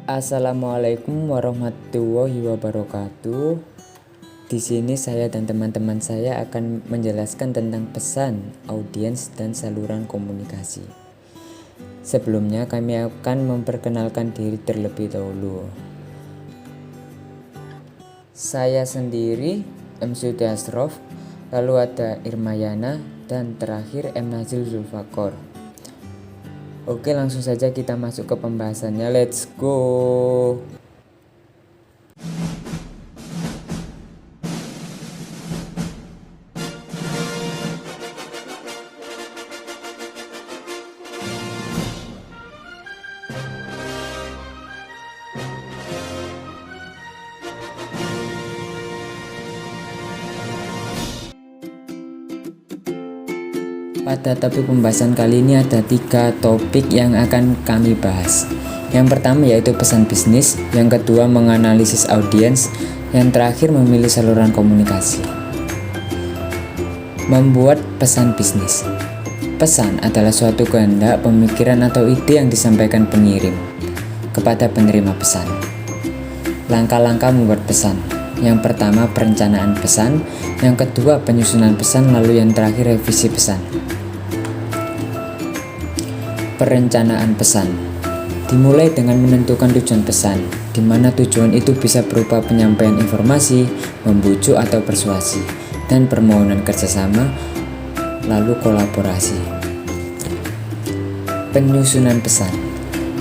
Assalamualaikum warahmatullahi wabarakatuh. Di sini saya dan teman-teman saya akan menjelaskan tentang pesan, audiens, dan saluran komunikasi. Sebelumnya kami akan memperkenalkan diri terlebih dahulu. Saya sendiri M. Sudi Asrof, lalu ada Irmayana, dan terakhir M. Nazil Zulfakor. Oke, langsung saja kita masuk ke pembahasannya. Let's go. Pada topik pembahasan kali ini ada 3 topik yang akan kami bahas. Yang pertama yaitu pesan bisnis, yang kedua menganalisis audiens, yang terakhir memilih saluran komunikasi. Membuat pesan bisnis. Pesan adalah suatu kehendak, pemikiran atau ide yang disampaikan pengirim kepada penerima pesan. Langkah-langkah membuat pesan. Yang pertama perencanaan pesan, yang kedua penyusunan pesan, lalu yang terakhir revisi pesan. Perencanaan pesan dimulai dengan menentukan tujuan pesan, di mana tujuan itu bisa berupa penyampaian informasi, membujuk atau persuasi, dan permohonan kerjasama, lalu kolaborasi. Penyusunan pesan.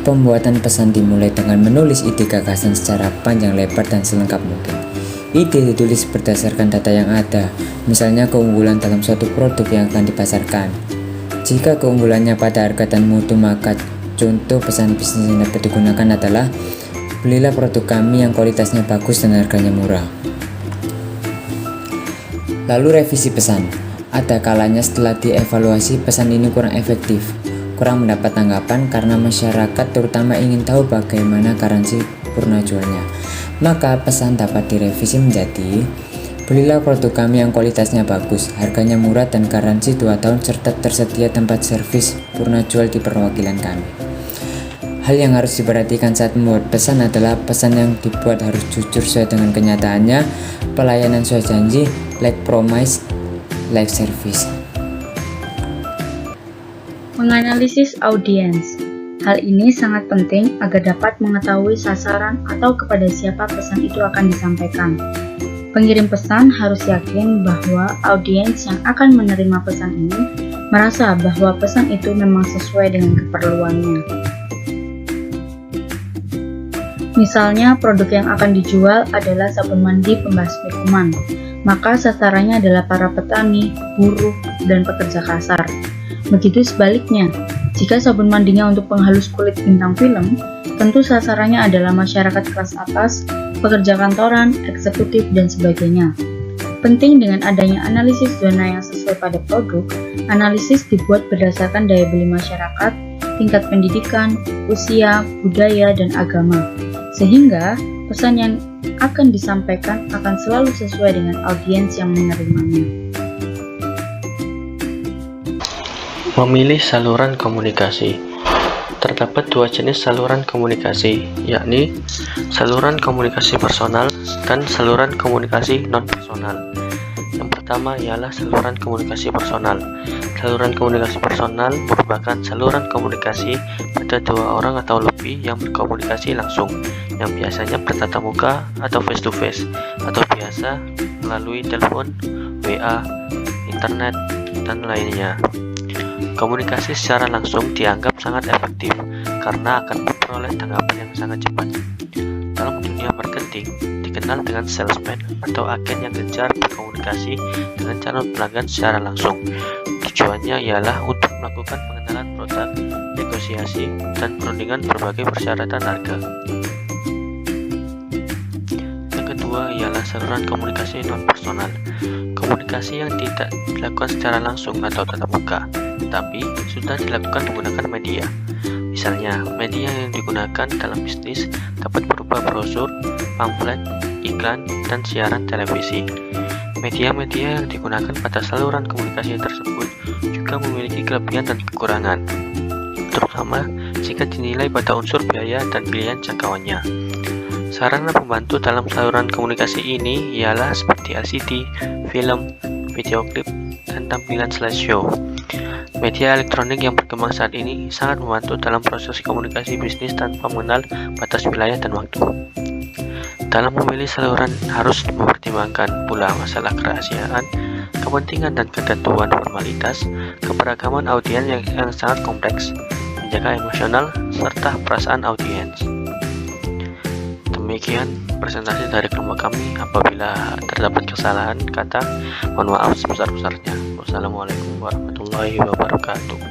Pembuatan pesan dimulai dengan menulis ide gagasan secara panjang lebar dan selengkap mungkin. Ide ditulis berdasarkan data yang ada, misalnya keunggulan dalam suatu produk yang akan dipasarkan. Jika keunggulannya pada harga dan mutu, maka contoh pesan bisnis yang dapat digunakan adalah belilah produk kami yang kualitasnya bagus dan harganya murah. Lalu revisi pesan. Ada kalanya setelah dievaluasi pesan ini kurang efektif, kurang mendapat tanggapan karena masyarakat terutama ingin tahu bagaimana garansi purna jualnya. Maka pesan dapat direvisi menjadi belilah produk kami yang kualitasnya bagus, harganya murah dan garansi 2 tahun serta tersedia tempat servis purna jual di perwakilan kami. Hal yang harus diperhatikan saat membuat pesan adalah pesan yang dibuat harus jujur sesuai dengan kenyataannya, pelayanan sesuai janji, like promise, like service. Menganalisis audiens. Hal ini sangat penting agar dapat mengetahui sasaran atau kepada siapa pesan itu akan disampaikan. Pengirim pesan harus yakin bahwa audiens yang akan menerima pesan ini merasa bahwa pesan itu memang sesuai dengan keperluannya. Misalnya, produk yang akan dijual adalah sabun mandi pembasmi kuman, maka sasarannya adalah para petani, buruh, dan pekerja kasar. Begitu sebaliknya, jika sabun mandinya untuk penghalus kulit bintang film, tentu sasarannya adalah masyarakat kelas atas, pekerja kantoran, eksekutif, dan sebagainya. Penting dengan adanya analisis zona yang sesuai pada produk, analisis dibuat berdasarkan daya beli masyarakat, tingkat pendidikan, usia, budaya, dan agama. Sehingga, pesan yang akan disampaikan akan selalu sesuai dengan audiens yang menerimanya. Memilih saluran komunikasi. Terdapat 2 jenis saluran komunikasi, yakni saluran komunikasi personal dan saluran komunikasi non-personal. Yang pertama ialah saluran komunikasi personal. Saluran komunikasi personal merupakan saluran komunikasi pada 2 orang atau lebih yang berkomunikasi langsung, yang biasanya bertatap muka atau face to face, atau biasa melalui telepon, WA, internet, dan lainnya. Komunikasi secara langsung dianggap sangat efektif karena akan memperoleh tanggapan yang sangat cepat. Dalam dunia marketing, dikenal dengan salesman atau agen yang gencar berkomunikasi dengan calon pelanggan secara langsung. Tujuannya ialah untuk melakukan pengenalan produk, negosiasi, dan perundingan berbagai persyaratan harga. Yang kedua ialah saluran komunikasi non-personal. Komunikasi yang tidak dilakukan secara langsung atau tatap muka, tapi sudah dilakukan menggunakan media. Misalnya, media yang digunakan dalam bisnis dapat berupa brosur, pamflet, iklan, dan siaran televisi. Media-media yang digunakan pada saluran komunikasi tersebut juga memiliki kelebihan dan kekurangan. terutama jika dinilai pada unsur biaya dan pilihan jangkauannya. Sarana pembantu dalam saluran komunikasi ini ialah seperti LCD, film, video klip, dan tampilan slideshow. Media elektronik yang berkembang saat ini sangat membantu dalam proses komunikasi bisnis tanpa mengenal batas wilayah dan waktu. Dalam memilih saluran harus mempertimbangkan pula masalah kerahasiaan, kepentingan dan ketentuan formalitas, keberagaman audiens yang sangat kompleks, menjaga emosional, serta perasaan audiens. Demikian presentasi dari kelompok kami. Apabila terdapat kesalahan kata, mohon maaf sebesar-besarnya. Wassalamualaikum warahmatullahi wabarakatuh.